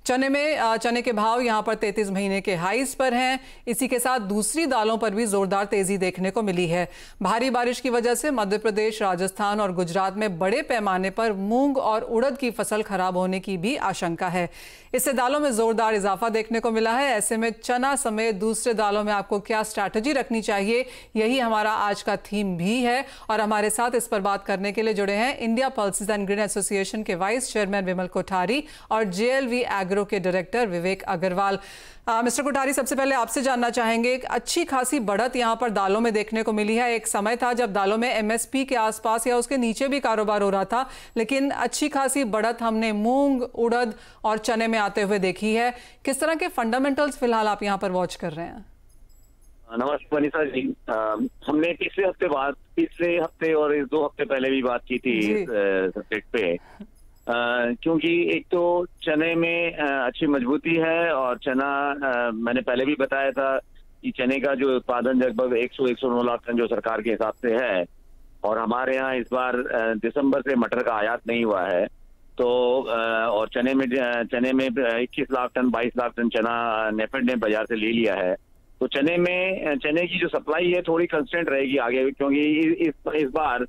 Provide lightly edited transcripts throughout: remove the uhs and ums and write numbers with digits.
चने के भाव यहां पर 33 महीने के हाईज पर हैं। इसी के साथ दूसरी दालों पर भी जोरदार तेजी देखने को मिली है। भारी बारिश की वजह से मध्य प्रदेश, राजस्थान और गुजरात में बड़े पैमाने पर मूंग और उड़द की फसल खराब होने की भी आशंका है। इससे दालों में जोरदार इजाफा देखने को मिला है। ऐसे में चना समेत दूसरे दालों में आपको क्या स्ट्रैटेजी रखनी चाहिए, यही हमारा आज का थीम भी है। और हमारे साथ इस पर बात करने के लिए जुड़े हैं India pulses and grain association के वाइस चेयरमैन विमल कोठारी और JLV एग्रो के डायरेक्टर विवेक अग्रवाल। मिस्टर कोठारी, सबसे पहले आपसे जानना चाहेंगे, एक अच्छी खासी बढ़त यहां पर दालों में देखने को मिली है। एक समय था जब दालों में MSP के आसपास या उसके नीचे भी कारोबार हो रहा था, लेकिन अच्छी खासी बढ़त हमने मूंग, उड़द और चने में आते हुए देखी है। किस तरह के फंडामेंटल्स फिलहाल आप यहां पर वॉच कर रहे हैं? नमस्ते मनीषा जी। हमने पिछले हफ्ते और इस 2 हफ्ते पहले भी बात की थी इस सब्जेक्ट पे, क्योंकि एक तो चने में अच्छी मजबूती है और चना मैंने पहले भी बताया था कि चने का जो उत्पादन लगभग 100-109 लाख टन जो सरकार के हिसाब से है, और हमारे यहाँ इस बार दिसंबर से मटर का आयात नहीं हुआ है, तो और चने में 21 लाख टन 22 लाख टन चना नेफेड ने बाजार से ले लिया है। तो चने की जो सप्लाई है थोड़ी कंस्टेंट रहेगी आगे, क्योंकि इस बार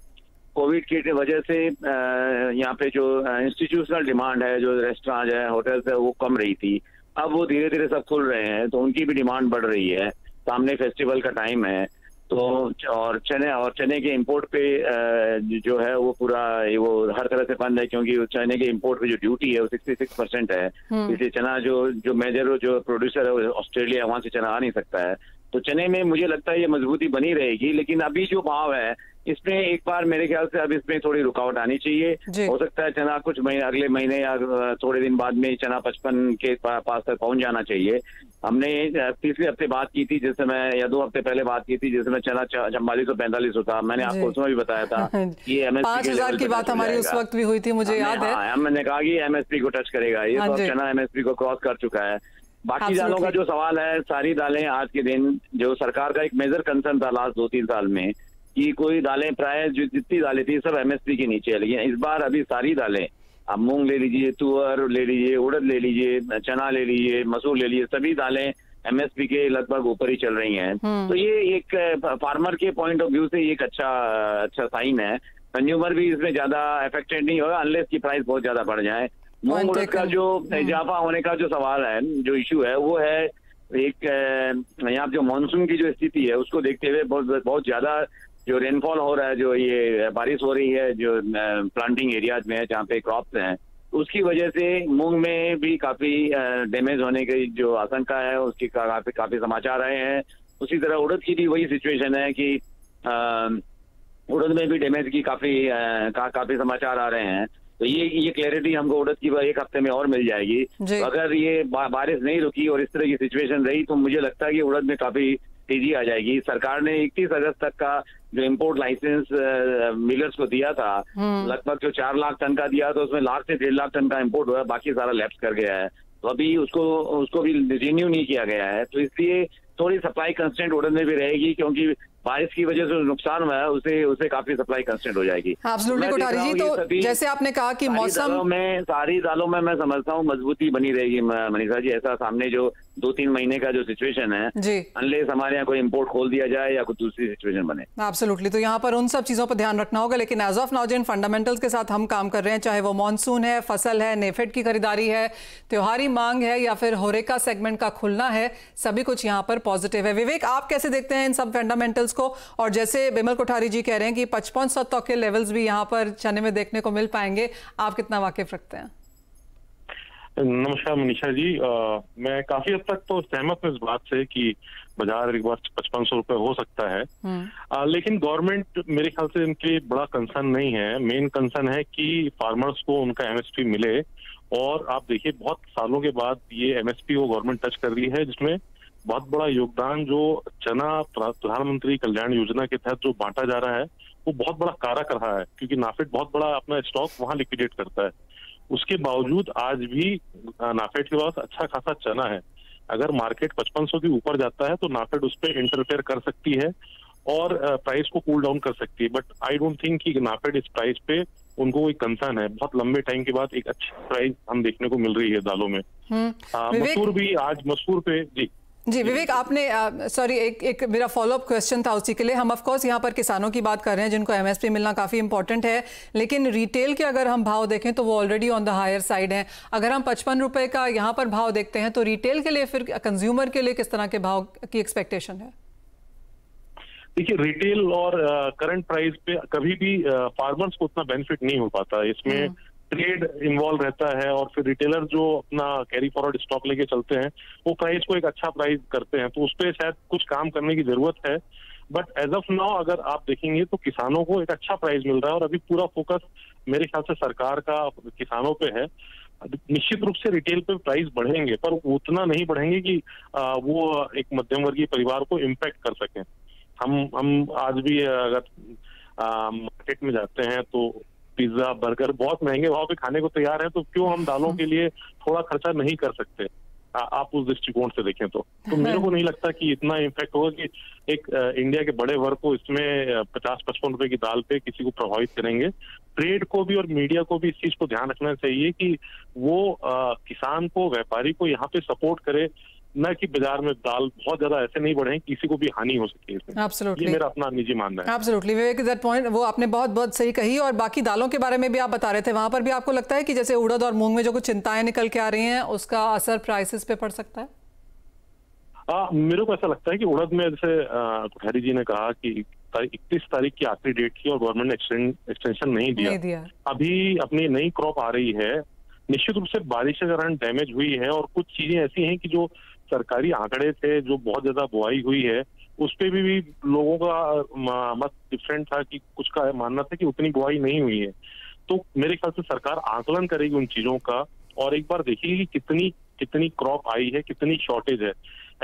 कोविड की वजह से यहाँ पे जो इंस्टीट्यूशनल डिमांड है, जो रेस्टोरेंट है, होटल्स है, वो कम रही थी। अब वो धीरे धीरे सब खुल रहे हैं, तो उनकी भी डिमांड बढ़ रही है। सामने फेस्टिवल का टाइम है, तो और चने के इंपोर्ट पे जो है वो पूरा वो हर तरह से बंद है, क्योंकि चने के इंपोर्ट पे जो ड्यूटी है वो 66% है। इसलिए चना जो मेजर जो प्रोड्यूसर है ऑस्ट्रेलिया, वहां से चना आ नहीं सकता है। तो चने में मुझे लगता है ये मजबूती बनी रहेगी, लेकिन अभी जो भाव है इसमें एक बार मेरे ख्याल से अब इसमें थोड़ी रुकावट आनी चाहिए। हो सकता है चना कुछ महीने, अगले महीने या थोड़े दिन बाद में चना 55 के पास तक पहुंच जाना चाहिए। हमने पिछले हफ्ते बात की थी, जिस समय या 2 हफ्ते पहले बात की थी, जिस समय चना 44-45 होता। मैंने आपको उसमें भी बताया था कि MSP 5,000 की बात हमारी उस वक्त भी हुई थी, मुझे याद है। मैंने कहा कि MSP को टच करेगा ये, तो चना MSP को क्रॉस कर चुका है। बाकी दालों का जो सवाल है, सारी दालें आज के दिन, जो सरकार का एक मेजर कंसर्न था लास्ट 2-3 साल में कि कोई दालें प्राय जो जितनी दालें थी सब MSP के नीचे है, लेकिन इस बार अभी सारी दालें, आप मूंग ले लीजिए, तुअर ले लीजिए, उड़द ले लीजिए, चना ले लीजिए, मसूर ले लीजिए, सभी दालें MSP के लगभग ऊपर ही चल रही हैं। तो ये एक फार्मर के पॉइंट ऑफ व्यू से एक अच्छा साइन है। कंज्यूमर भी इसमें ज्यादा अफेक्टेड नहीं होगा अनलेस की प्राइस बहुत ज्यादा बढ़ जाए। मूंग उड़द का जो इजाफा होने का जो सवाल है, जो इशू है, वो है एक यहाँ जो मानसून की जो स्थिति है उसको देखते हुए बहुत ज्यादा जो रेनफॉल हो रहा है, जो ये बारिश हो रही है जो प्लांटिंग एरियाज में है जहाँ पे क्रॉप्स हैं, उसकी वजह से मूंग में भी काफी डैमेज होने की जो आशंका है, उसकी काफी समाचार आए हैं। उसी तरह उड़द की भी वही सिचुएशन है कि उड़द में भी डैमेज की काफी समाचार आ रहे हैं। तो ये क्लैरिटी हमको उड़द की 1 हफ्ते में और मिल जाएगी। अगर ये बारिश नहीं रुकी और इस तरह की सिचुएशन रही, तो मुझे लगता है कि उड़द में काफी तेजी आ जाएगी। सरकार ने 31 अगस्त तक का जो इम्पोर्ट लाइसेंस मिलर्स को दिया था, लगभग जो 4 लाख टन का दिया, तो उसमें 1 लाख से 1.5 लाख टन का इम्पोर्ट हुआ है, बाकी सारा लैप्स कर गया है। तो अभी उसको भी रिन्यू नहीं किया गया है। तो इसलिए थोड़ी सप्लाई कंस्टेंट उड़द में भी रहेगी, क्योंकि बारिश की वजह से नुकसान हुआ है, उसे काफी सप्लाई कंस्टेंट हो जाएगी। एब्सोल्युटली कोठारी जी, तो जैसे आपने कहा कि सारी दालों में मैं समझता हूँ मजबूती बनी रहेगी मनीषा जी। ऐसा सामने जो 2-3 महीने का जो सिचुएशन है, अनलेस हमारे यहाँ कोई इंपोर्ट खोल दिया जाए या कोई दूसरी सिचुएशन बने। एब्सोल्युटली, तो यहाँ पर उन सब चीजों पर ध्यान रखना होगा। लेकिन एज ऑफ नाउ जिन फंडामेंटल्स के साथ हम काम कर रहे हैं, चाहे वो मानसून है, फसल है, नेफेड की खरीदारी है, त्योहारी मांग है, या फिर होरेका सेगमेंट का खुलना है, सभी कुछ यहाँ पर पॉजिटिव है। विवेक, आप कैसे देखते हैं इन सब फंडामेंटल्स को? और जैसे विमल कोठारी जी कह रहे हैं कि 5500 तक के लेवल्स भी यहाँ पर चने में देखने को मिल पाएंगे, आप कितना वाकिफ रखते हैं? नमस्कार मनीषा जी, मैं काफी हद तक तो सहमत हूँ इस बात से कि बाजार एक बार 5500 रुपए हो सकता है। लेकिन गवर्नमेंट मेरे ख्याल से इनके बड़ा कंसर्न नहीं है। मेन कंसर्न है कि फार्मर्स को उनका MSP मिले। और आप देखिए, बहुत सालों के बाद ये MSP को गवर्नमेंट टच कर रही है, जिसमें बहुत बड़ा योगदान जो चना प्रधानमंत्री कल्याण योजना के तहत जो बांटा जा रहा है, वो बहुत बड़ा कारक रहा है, क्योंकि नाफेड बहुत बड़ा अपना स्टॉक वहां लिक्विडेट करता है। उसके बावजूद आज भी नाफेड के पास अच्छा खासा चना है। अगर मार्केट 5500 के ऊपर जाता है तो नाफेड उस पर इंटरफेयर कर सकती है और प्राइस को कूल डाउन कर सकती है। बट आई डोंट थिंक कि नाफेड इस प्राइस पे उनको कोई कंसर्न है। बहुत लंबे टाइम के बाद एक अच्छी प्राइस हम देखने को मिल रही है दालों में। मसूर भी आज मसूर पे जी विवेक, आपने सॉरी एक मेरा फॉलोअप क्वेश्चन था उसी के लिए। हम ऑफ कोर्स यहाँ पर किसानों की बात कर रहे हैं जिनको एमएसपी मिलना काफ़ी इंपॉर्टेंट है, लेकिन रिटेल के अगर हम भाव देखें तो वो already on the higher side हैं। अगर हम 55 रुपए का यहाँ पर भाव देखते हैं तो रिटेल के लिए, फिर कंज्यूमर के लिए किस तरह के भाव की एक्सपेक्टेशन है? देखिए, रिटेल और करंट प्राइस पे कभी भी फार्मर्स को उतना बेनिफिट नहीं हो पाता। इसमें ट्रेड इन्वॉल्व रहता है और फिर रिटेलर जो अपना कैरी फॉरवर्ड स्टॉक लेके चलते हैं वो प्राइस को एक अच्छा प्राइस करते हैं, तो उस पर शायद कुछ काम करने की जरूरत है। बट एज ऑफ नाउ अगर आप देखेंगे तो किसानों को एक अच्छा प्राइस मिल रहा है और अभी पूरा फोकस मेरे ख्याल से सरकार का किसानों पे है। निश्चित रूप से रिटेल पे प्राइस बढ़ेंगे पर उतना नहीं बढ़ेंगे कि वो एक मध्यम वर्गीय परिवार को इम्पैक्ट कर सकें। हम आज भी अगर मार्केट में जाते हैं तो पिज्जा बर्गर बहुत महंगे भाव पे खाने को तैयार है, तो क्यों हम दालों के लिए थोड़ा खर्चा नहीं कर सकते? आप उस दृष्टिकोण से देखें तो मेरे को नहीं लगता कि इतना इम्पैक्ट होगा कि एक इंडिया के बड़े वर्ग को इसमें 50-55 रुपए की दाल पे किसी को प्रभावित करेंगे। ट्रेड को भी और मीडिया को भी इस चीज को ध्यान रखना चाहिए कि वो किसान को, व्यापारी को यहाँ पे सपोर्ट करे, न कि बाजार में दाल बहुत ज्यादा ऐसे नहीं बढ़े किसी को भी हानि हो सके इसमें। Absolutely. ये मेरा अपना निजी मानना है। एब्सोल्युटली विवेक, दैट पॉइंट वो आपने बहुत बहुत सही कही। और बाकी दालों के बारे में भी आप बता रहे थे, वहां पर भी आपको लगता है कि जैसे उड़द और मूंग में जो कुछ चिंताएं निकल के आ रही हैं उसका असर प्राइसेस पे पड़ सकता है? मेरे को ऐसा लगता है कि उड़द में जैसे कोठारी जी ने कहा कि 31 तारीख की आखिरी डेट थी और गवर्नमेंट ने एक्सटेंशन नहीं दिया। अभी अपनी नई क्रॉप आ रही है, निश्चित रूप से बारिश के कारण डैमेज हुई है और कुछ चीजें ऐसी हैं कि जो सरकारी आंकड़े थे, जो बहुत ज्यादा बुआई हुई है उस पे भी लोगों का मत डिफरेंट था कि कुछ का मानना था कि उतनी बुआई नहीं हुई है। तो मेरे ख्याल से सरकार आकलन करेगी उन चीजों का और एक बार देखेगी कि कितनी क्रॉप आई है, कितनी शॉर्टेज है।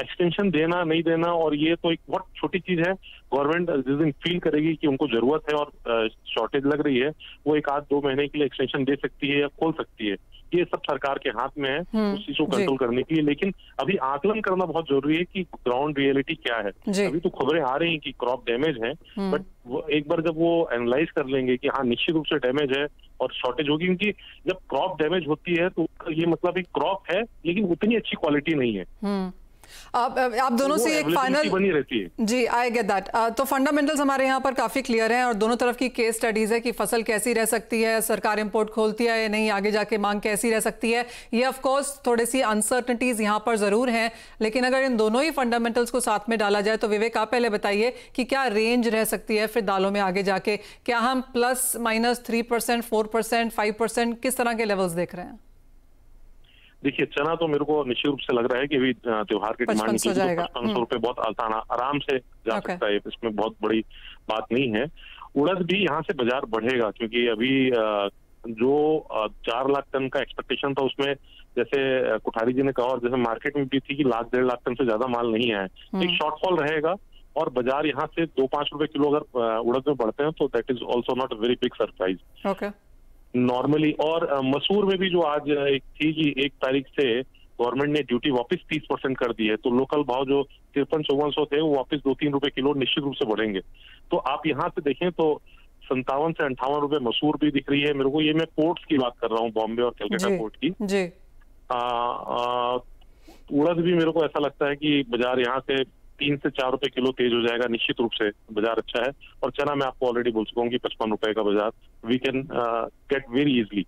एक्सटेंशन देना नहीं देना और ये तो एक बहुत छोटी चीज है। गवर्नमेंट जिस दिन फील करेगी कि उनको जरूरत है और शॉर्टेज लग रही है, वो 1-2 महीने के लिए एक्सटेंशन दे सकती है या खोल सकती है। ये सब सरकार के हाथ में है उस चीज को कंट्रोल करने के लिए। लेकिन अभी आकलन करना बहुत जरूरी है कि ग्राउंड रियलिटी क्या है। अभी तो खबरें आ रही हैं कि क्रॉप डैमेज है, बट एक बार जब वो एनालाइज कर लेंगे कि हाँ निश्चित रूप से डैमेज है और शॉर्टेज होगी, क्योंकि जब क्रॉप डैमेज होती है तो ये मतलब एक क्रॉप है लेकिन उतनी अच्छी क्वालिटी नहीं है। आप दोनों से एक फाइनल बनी रहती है। जी, आई गेट दैट। तो फंडामेंटल्स हमारे यहाँ पर काफी क्लियर हैं और दोनों तरफ की केस स्टडीज है कि फसल कैसी रह सकती है, सरकार इंपोर्ट खोलती है या नहीं, आगे जाके मांग कैसी रह सकती है। ये ऑफ कोर्स थोड़ी सी अनसर्टनिटीज यहाँ पर जरूर हैं, लेकिन अगर इन दोनों ही फंडामेंटल्स को साथ में डाला जाए तो विवेक आप पहले बताइए कि क्या रेंज रह सकती है फिर दालों में आगे जाके? क्या हम +-3%, 4%, 5% किस तरह के लेवल्स देख रहे हैं? देखिए, चना तो मेरे को निश्चित रूप से लग रहा है कि अभी त्योहार की डिमांड निकली तो 5500 रुपए बहुत आराम से जा सकता है, इसमें बहुत बड़ी बात नहीं है। उड़द भी यहाँ से बाजार बढ़ेगा क्योंकि अभी जो 4 लाख टन का एक्सपेक्टेशन था उसमें जैसे कोठारी जी ने कहा और जैसे मार्केट में भी थी कि 1-1.5 लाख टन से ज्यादा माल नहीं आया है। एक शॉर्टफॉल रहेगा और बाजार यहाँ से 2-5 रुपए किलो अगर उड़द में बढ़ते हैं तो that is also not a very big surprise normally. और मसूर में भी जो आज एक थी कि 1 तारीख से गवर्नमेंट ने ड्यूटी वापस 30% कर दी है, तो लोकल भाव जो 53-5400 थे वो वापस 2-3 रुपए किलो निश्चित रूप से बढ़ेंगे। तो आप यहाँ से देखें तो 57 से 58 रुपए मसूर भी दिख रही है मेरे को। ये मैं पोर्ट्स की बात कर रहा हूँ, बॉम्बे और कलकत्ता पोर्ट की। उड़द भी मेरे को ऐसा लगता है कि बाजार यहाँ से 3 से 4 रुपए किलो तेज हो जाएगा, निश्चित रूप से बाजार अच्छा है। और चना मैं आपको ऑलरेडी बोल चुका हूँ कि 55 रुपए का बाजार we can get very easily.